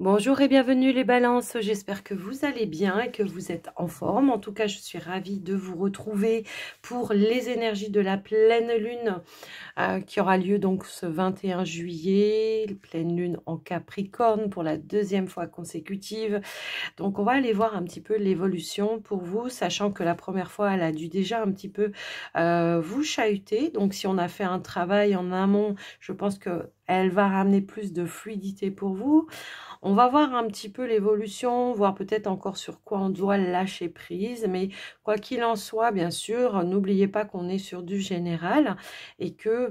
Bonjour et bienvenue les balances, j'espère que vous allez bien et que vous êtes en forme. En tout cas, je suis ravie de vous retrouver pour les énergies de la pleine lune qui aura lieu donc ce 21 juillet, pleine lune en Capricorne pour la deuxième fois consécutive. Donc on va aller voir un petit peu l'évolution pour vous, sachant que la première fois, elle a dû déjà un petit peu vous chahuter. Donc si on a fait un travail en amont, je pense que elle va ramener plus de fluidité pour vous. On va voir un petit peu l'évolution, voir peut-être encore sur quoi on doit lâcher prise. Mais quoi qu'il en soit, bien sûr, n'oubliez pas qu'on est sur du général et que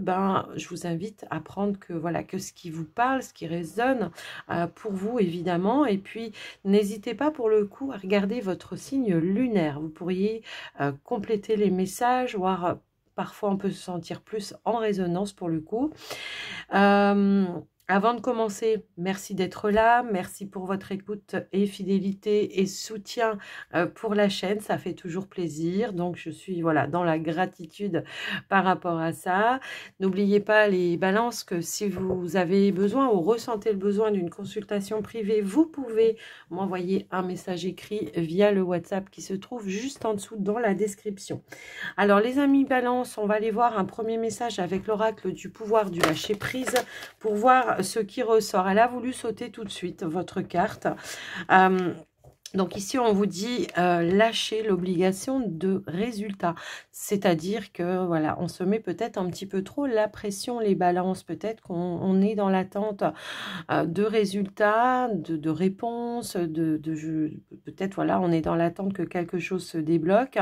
je vous invite à prendre que, voilà, que ce qui vous parle, ce qui résonne pour vous, évidemment. Et puis, n'hésitez pas pour le coup à regarder votre signe lunaire. Vous pourriez compléter les messages, voire parfois on peut se sentir plus en résonance pour le coup. Avant de commencer, merci d'être là, merci pour votre écoute et fidélité et soutien pour la chaîne, ça fait toujours plaisir. Donc je suis voilà dans la gratitude par rapport à ça. N'oubliez pas les balances que si vous avez besoin ou ressentez le besoin d'une consultation privée, vous pouvez m'envoyer un message écrit via le WhatsApp qui se trouve juste en dessous dans la description. Alors les amis balance, on va aller voir un premier message avec l'oracle du pouvoir du lâcher prise pour voir ce qui ressort. Elle a voulu sauter tout de suite votre carte. Donc ici, on vous dit lâcher l'obligation de résultat. C'est-à-dire que, voilà, on se met peut-être un petit peu trop la pression, les balances. Peut-être qu'on est dans l'attente de résultats, de réponses, peut-être, voilà, on est dans l'attente que quelque chose se débloque.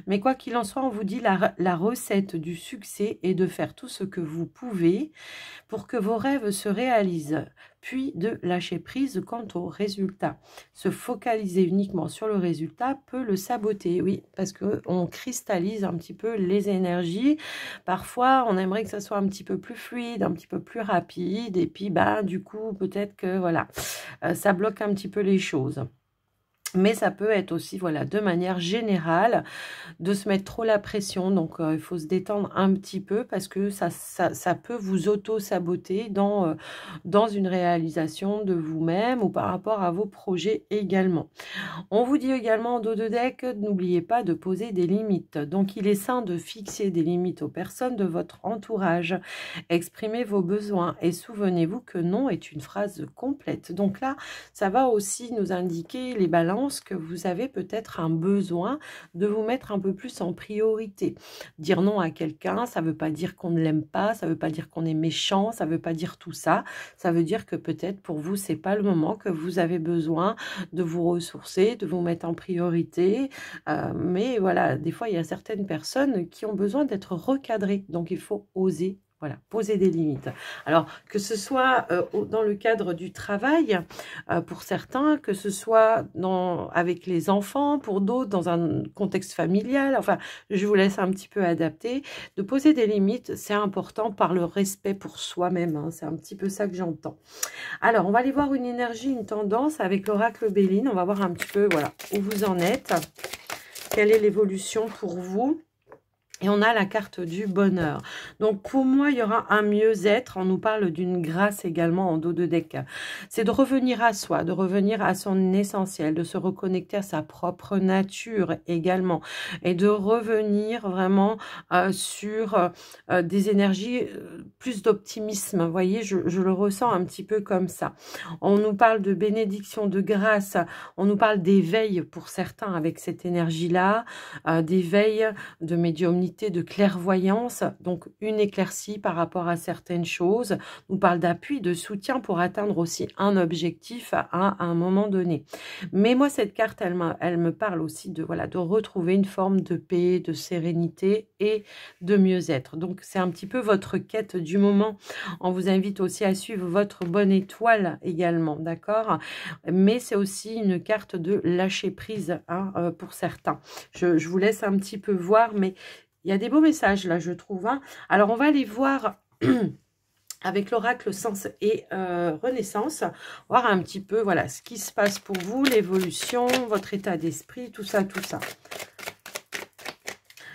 Mais quoi qu'il en soit, on vous dit la recette du succès est de faire tout ce que vous pouvez pour que vos rêves se réalisent, puis de lâcher prise quant au résultat. Se focaliser uniquement sur le résultat peut le saboter, oui, parce qu'on cristallise un petit peu les énergies. Parfois, on aimerait que ça soit un petit peu plus fluide, un petit peu plus rapide, et puis du coup, peut-être que voilà, ça bloque un petit peu les choses. Mais ça peut être aussi, voilà, de manière générale, de se mettre trop la pression. Donc, il faut se détendre un petit peu parce que ça peut vous auto-saboter dans une réalisation de vous-même ou par rapport à vos projets également. On vous dit également en dos de deck, n'oubliez pas de poser des limites. Donc, il est sain de fixer des limites aux personnes de votre entourage. Exprimez vos besoins et souvenez-vous que non est une phrase complète. Donc là, ça va aussi nous indiquer les balances que vous avez peut-être un besoin de vous mettre un peu plus en priorité. Dire non à quelqu'un, ça ne veut pas dire qu'on ne l'aime pas, ça ne veut pas dire qu'on est méchant, ça ne veut pas dire tout ça. Ça veut dire que peut-être pour vous, c'est pas le moment, que vous avez besoin de vous ressourcer, de vous mettre en priorité. Mais voilà, des fois, il y a certaines personnes qui ont besoin d'être recadrées. Donc, il faut oser. Voilà, poser des limites. Alors, que ce soit dans le cadre du travail, pour certains, que ce soit avec les enfants, pour d'autres, dans un contexte familial, enfin, je vous laisse un petit peu adapter. De poser des limites, c'est important par le respect pour soi-même, hein, c'est un petit peu ça que j'entends. Alors, on va aller voir une énergie, une tendance avec l'oracle Béline. On va voir un petit peu, voilà, où vous en êtes. Quelle est l'évolution pour vous ? Et on a la carte du bonheur. Donc, pour moi, il y aura un mieux-être. On nous parle d'une grâce également en dos de deck. C'est de revenir à soi, de revenir à son essentiel, de se reconnecter à sa propre nature également. Et de revenir vraiment sur des énergies, plus d'optimisme. Vous voyez, je le ressens un petit peu comme ça. On nous parle de bénédiction, de grâce. On nous parle d'éveil pour certains avec cette énergie-là. D'éveil, de médiumnité, de clairvoyance, donc une éclaircie par rapport à certaines choses. On nous parle d'appui, de soutien pour atteindre aussi un objectif à un moment donné. Mais moi, cette carte, elle me parle aussi de, voilà, de retrouver une forme de paix, de sérénité et de mieux-être. Donc, c'est un petit peu votre quête du moment. On vous invite aussi à suivre votre bonne étoile également, d'accord? Mais c'est aussi une carte de lâcher prise, hein, pour certains. Je vous laisse un petit peu voir, mais il y a des beaux messages là, je trouve. Hein. Alors, on va aller voir avec l'oracle Sens et Renaissance, voir un petit peu, voilà, ce qui se passe pour vous, l'évolution, votre état d'esprit, tout ça, tout ça.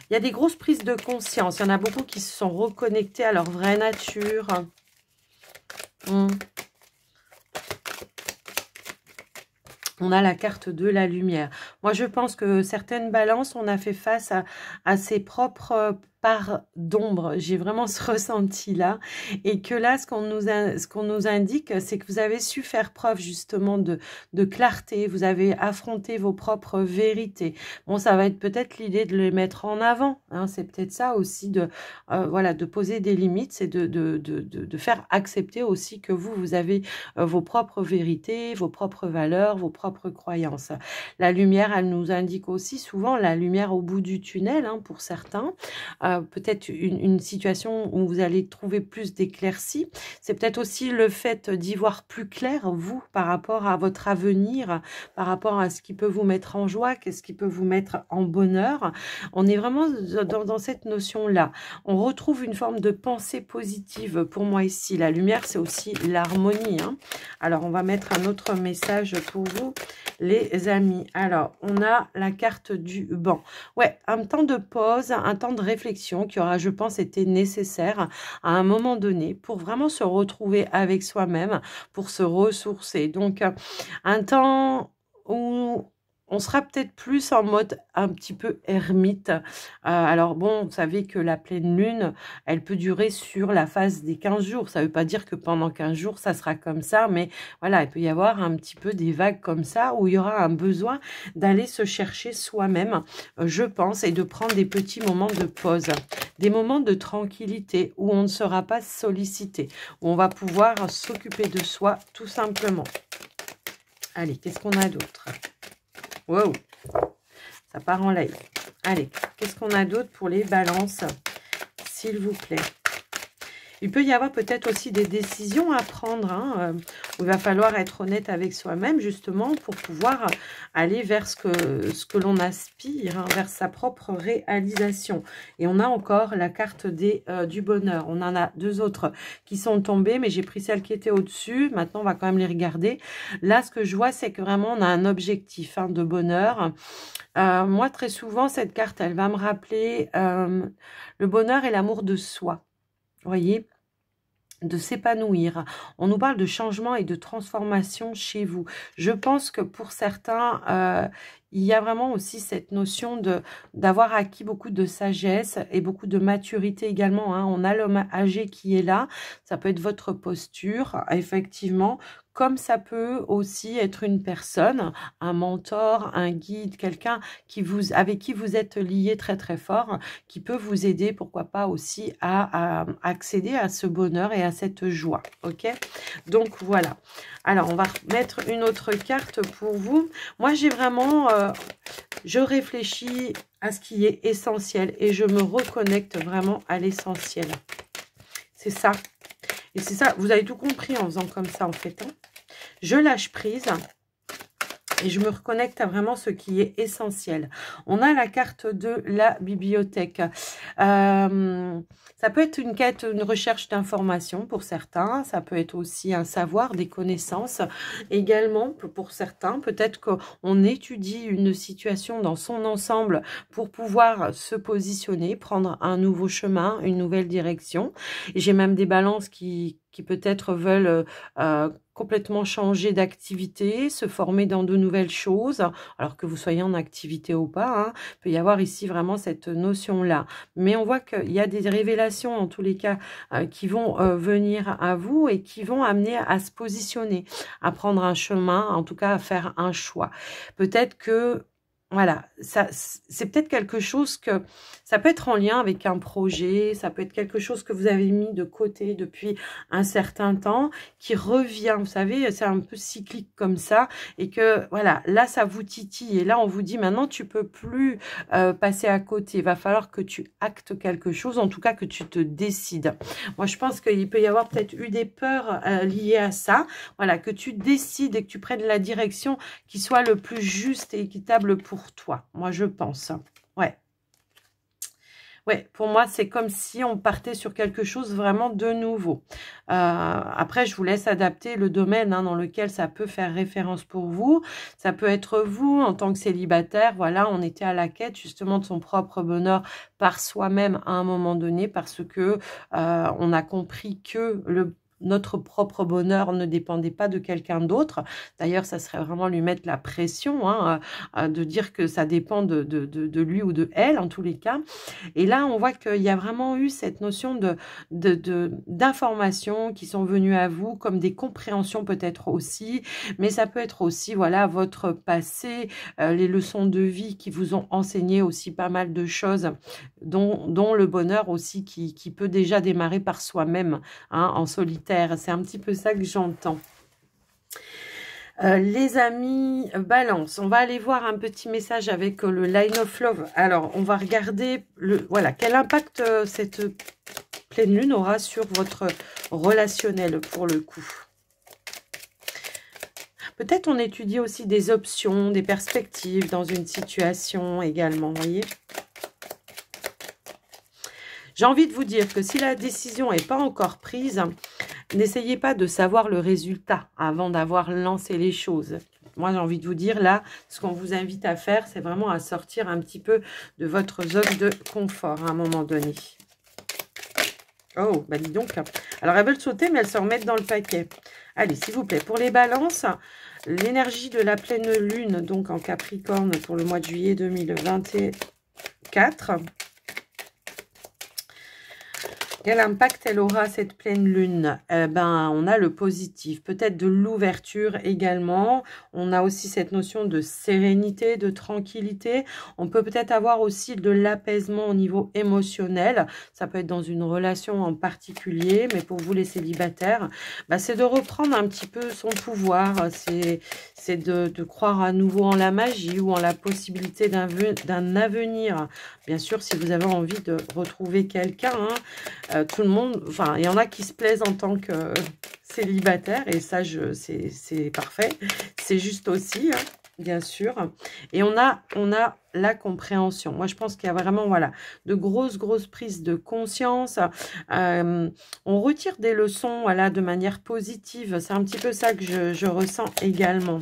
Il y a des grosses prises de conscience. Il y en a beaucoup qui se sont reconnectés à leur vraie nature. on a la carte de la lumière. Moi, je pense que certaines balances, on a fait face à ses propres parts d'ombre. J'ai vraiment ce ressenti-là. Et que là, ce qu'on nous indique, c'est que vous avez su faire preuve justement de clarté. Vous avez affronté vos propres vérités. Bon, ça va être peut-être l'idée de les mettre en avant. Hein. C'est peut-être ça aussi voilà, de poser des limites. C'est de faire accepter aussi que vous avez vos propres vérités, vos propres valeurs, vos propres croyances. La lumière, elle nous indique aussi souvent la lumière au bout du tunnel, hein, pour certains. Peut-être une situation où vous allez trouver plus d'éclaircies. C'est peut-être aussi le fait d'y voir plus clair, vous, par rapport à votre avenir, par rapport à ce qui peut vous mettre en joie, qu'est-ce qui peut vous mettre en bonheur. On est vraiment dans cette notion-là. On retrouve une forme de pensée positive pour moi ici. La lumière, c'est aussi l'harmonie, hein. Alors, on va mettre un autre message pour vous, les amis. Alors, on a la carte du banc. Ouais, un temps de pause, un temps de réflexion qui aura, je pense, été nécessaire à un moment donné pour vraiment se retrouver avec soi-même, pour se ressourcer. Donc, un temps où on sera peut-être plus en mode un petit peu ermite. Alors bon, vous savez que la pleine lune, elle peut durer sur la phase des 15 jours. Ça ne veut pas dire que pendant 15 jours, ça sera comme ça. Mais voilà, il peut y avoir un petit peu des vagues comme ça où il y aura un besoin d'aller se chercher soi-même, je pense, et de prendre des petits moments de pause. Des moments de tranquillité où on ne sera pas sollicité, où on va pouvoir s'occuper de soi tout simplement. Allez, qu'est-ce qu'on a d'autre ? Wow, ça part en live. Allez, qu'est-ce qu'on a d'autre pour les balances, s'il vous plaît? Il peut y avoir peut-être aussi des décisions à prendre, hein, où il va falloir être honnête avec soi-même, justement, pour pouvoir aller vers ce que l'on aspire, hein, vers sa propre réalisation. Et on a encore la carte du bonheur. On en a deux autres qui sont tombées, mais j'ai pris celle qui était au-dessus. Maintenant, on va quand même les regarder. Là, ce que je vois, c'est que vraiment, on a un objectif, hein, de bonheur. Moi, très souvent, cette carte, elle va me rappeler le bonheur et l'amour de soi. Vous voyez, de s'épanouir. On nous parle de changement et de transformation chez vous. Je pense que pour certains, il y a vraiment aussi cette notion d'avoir acquis beaucoup de sagesse et beaucoup de maturité également, hein. On a l'homme âgé qui est là. Ça peut être votre posture, effectivement, comme ça peut aussi être une personne, un mentor, un guide, quelqu'un avec qui vous êtes lié très très fort, qui peut vous aider, pourquoi pas aussi, à accéder à ce bonheur et à cette joie. Ok, donc voilà. Alors, on va mettre une autre carte pour vous. Moi, j'ai vraiment... je réfléchis à ce qui est essentiel et je me reconnecte vraiment à l'essentiel. C'est ça. Et c'est ça, vous avez tout compris en faisant comme ça, en fait, hein. Je lâche prise et je me reconnecte à vraiment ce qui est essentiel. On a la carte de la bibliothèque. Ça peut être une quête, une recherche d'informations pour certains. Ça peut être aussi un savoir, des connaissances. Également, pour certains, peut-être qu'on étudie une situation dans son ensemble pour pouvoir se positionner, prendre un nouveau chemin, une nouvelle direction. J'ai même des balances qui peut-être veulent complètement changer d'activité, se former dans de nouvelles choses, alors que vous soyez en activité ou pas, hein. Il peut y avoir ici vraiment cette notion-là. Mais on voit qu'il y a des révélations, en tous les cas, qui vont venir à vous et qui vont amener à se positionner, à prendre un chemin, en tout cas à faire un choix. Peut-être que voilà, c'est peut-être quelque chose que... Ça peut être en lien avec un projet, ça peut être quelque chose que vous avez mis de côté depuis un certain temps, qui revient, vous savez, c'est un peu cyclique comme ça, et que, voilà, là, ça vous titille, et là, on vous dit, maintenant, tu peux plus passer à côté, il va falloir que tu actes quelque chose, en tout cas, que tu te décides. Moi, je pense qu'il peut y avoir peut-être eu des peurs liées à ça, voilà, que tu décides et que tu prennes la direction qui soit le plus juste et équitable pour toi, moi je pense. Ouais. Ouais, pour moi, c'est comme si on partait sur quelque chose vraiment de nouveau. Après, je vous laisse adapter le domaine, hein, dans lequel ça peut faire référence pour vous. Ça peut être vous, en tant que célibataire. Voilà, on était à la quête justement de son propre bonheur par soi-même à un moment donné parce que on a compris que notre propre bonheur ne dépendait pas de quelqu'un d'autre. D'ailleurs, ça serait vraiment lui mettre la pression, hein, de dire que ça dépend de lui ou de elle, en tous les cas. Et là, on voit qu'il y a vraiment eu cette notion d'informations qui sont venues à vous, comme des compréhensions peut-être aussi, mais ça peut être aussi, voilà, votre passé, les leçons de vie qui vous ont enseigné aussi pas mal de choses, dont le bonheur aussi qui peut déjà démarrer par soi-même, hein, en solitaire. C'est un petit peu ça que j'entends. Les amis, balance, on va aller voir un petit message avec le line of love. Alors, on va regarder voilà, quel impact cette pleine lune aura sur votre relationnel pour le coup. Peut-être on étudie aussi des options, des perspectives dans une situation également, vous voyez. J'ai envie de vous dire que si la décision n'est pas encore prise, n'essayez pas de savoir le résultat avant d'avoir lancé les choses. Moi, j'ai envie de vous dire, là, ce qu'on vous invite à faire, c'est vraiment à sortir un petit peu de votre zone de confort à un moment donné. Oh, bah dis donc. Alors, elles veulent sauter, mais elles se remettent dans le paquet. Allez, s'il vous plaît, pour les balances, l'énergie de la pleine lune, donc en Capricorne, pour le mois de juillet 2024. Quel impact elle aura cette pleine lune? On a le positif, peut-être de l'ouverture également. On a aussi cette notion de sérénité, de tranquillité. On peut peut-être avoir aussi de l'apaisement au niveau émotionnel. Ça peut être dans une relation en particulier, mais pour vous les célibataires, c'est de reprendre un petit peu son pouvoir. C'est de croire à nouveau en la magie ou en la possibilité d'un avenir. Bien sûr, si vous avez envie de retrouver quelqu'un, hein, tout le monde, enfin, il y en a qui se plaisent en tant que célibataire, et ça, c'est parfait. C'est juste aussi, hein, bien sûr. Et on a la compréhension. Moi, je pense qu'il y a vraiment, voilà, de grosses prises de conscience. On retire des leçons, voilà, de manière positive. C'est un petit peu ça que je ressens également.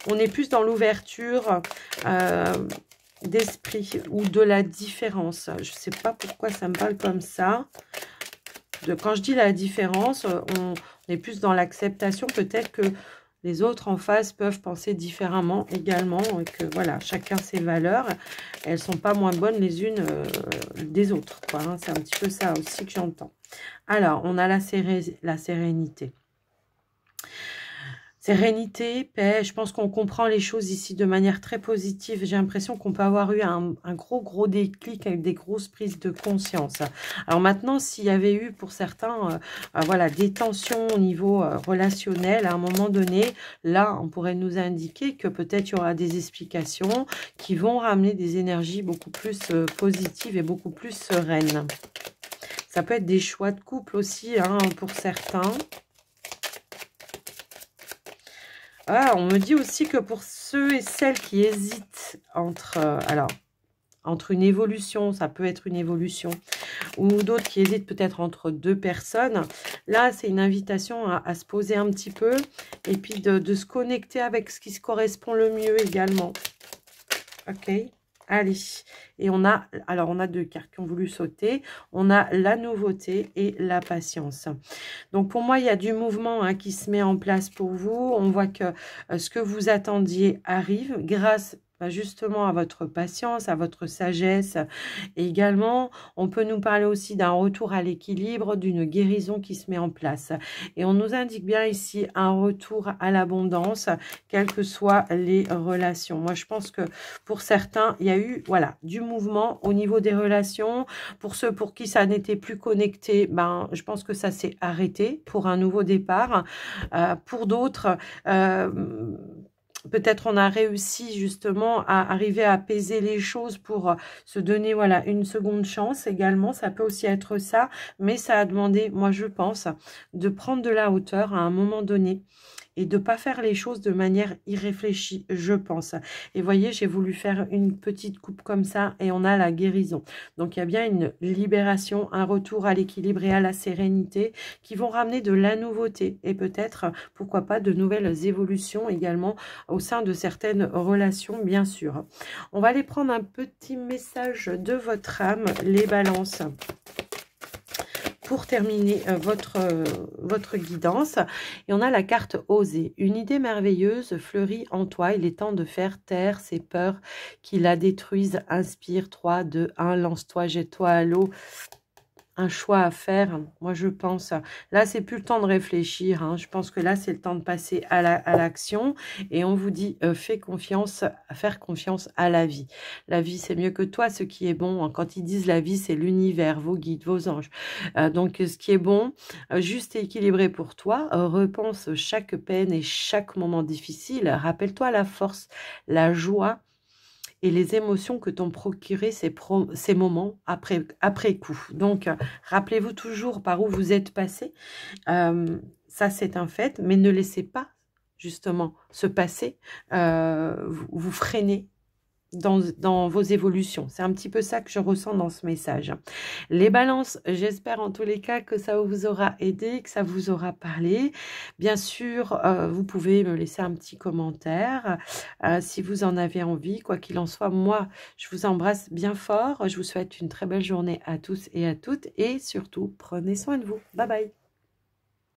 On est plus dans l'ouverture d'esprit ou de la différence. Je ne sais pas pourquoi ça me parle comme ça. Quand je dis la différence, on est plus dans l'acceptation. Peut-être que les autres en face peuvent penser différemment également. Et que voilà, chacun ses valeurs. Elles ne sont pas moins bonnes les unes des autres, quoi, hein. C'est un petit peu ça aussi que j'entends. Alors, on a la sérénité. Sérénité, paix, je pense qu'on comprend les choses ici de manière très positive. J'ai l'impression qu'on peut avoir eu un gros déclic avec des grosses prises de conscience. Alors maintenant, s'il y avait eu pour certains voilà, des tensions au niveau relationnel à un moment donné, là, on pourrait nous indiquer que peut-être il y aura des explications qui vont ramener des énergies beaucoup plus positives et beaucoup plus sereines. Ça peut être des choix de couple aussi, hein, pour certains. Ah, on me dit aussi que pour ceux et celles qui hésitent entre une évolution, ça peut être une évolution, ou d'autres qui hésitent peut-être entre deux personnes, là, c'est une invitation à se poser un petit peu et puis de se connecter avec ce qui se correspond le mieux également. Ok, allez. Et on a deux cartes qui ont voulu sauter. On a la nouveauté et la patience. Donc, pour moi, il y a du mouvement, hein, qui se met en place pour vous. On voit que ce que vous attendiez arrive grâce justement à votre patience, à votre sagesse. Et également, on peut nous parler aussi d'un retour à l'équilibre, d'une guérison qui se met en place. Et on nous indique bien ici un retour à l'abondance, quelles que soient les relations. Moi, je pense que pour certains, il y a eu, voilà, du mouvement au niveau des relations. Pour ceux pour qui ça n'était plus connecté, je pense que ça s'est arrêté pour un nouveau départ. Pour d'autres, peut-être on a réussi justement à arriver à apaiser les choses pour se donner, voilà, une seconde chance également. Ça peut aussi être ça, mais ça a demandé, moi je pense, de prendre de la hauteur à un moment donné et de ne pas faire les choses de manière irréfléchie, je pense. Et voyez, j'ai voulu faire une petite coupe comme ça et on a la guérison. Donc, il y a bien une libération, un retour à l'équilibre et à la sérénité qui vont ramener de la nouveauté et peut-être, pourquoi pas, de nouvelles évolutions également au sein de certaines relations, bien sûr. On va aller prendre un petit message de votre âme, les balances. pour terminer votre guidance. Et on a la carte Oser. Une idée merveilleuse fleurit en toi. Il est temps de faire taire ces peurs qui la détruisent. Inspire, 3, 2, 1, lance-toi, jette-toi à l'eau. Un choix à faire, moi je pense. Là, c'est plus le temps de réfléchir. Hein. Je pense que là, c'est le temps de passer à l'action. Et on vous dit, fais confiance, faire confiance à la vie. La vie, c'est mieux que toi, ce qui est bon. Hein. Quand ils disent la vie, c'est l'univers, vos guides, vos anges. Donc, ce qui est bon, juste et équilibré pour toi. Repense chaque peine et chaque moment difficile. Rappelle-toi la force, la joie et les émotions que t'ont procuré ces moments après coup. Donc, rappelez-vous toujours par où vous êtes passé. Ça, c'est un fait, mais ne laissez pas, justement, ce passé vous freiner dans vos évolutions. C'est un petit peu ça que je ressens dans ce message. Les balances, j'espère en tous les cas que ça vous aura aidé, que ça vous aura parlé. Bien sûr, vous pouvez me laisser un petit commentaire si vous en avez envie. Quoi qu'il en soit, moi, je vous embrasse bien fort. Je vous souhaite une très belle journée à tous et à toutes. Et surtout, prenez soin de vous. Bye bye.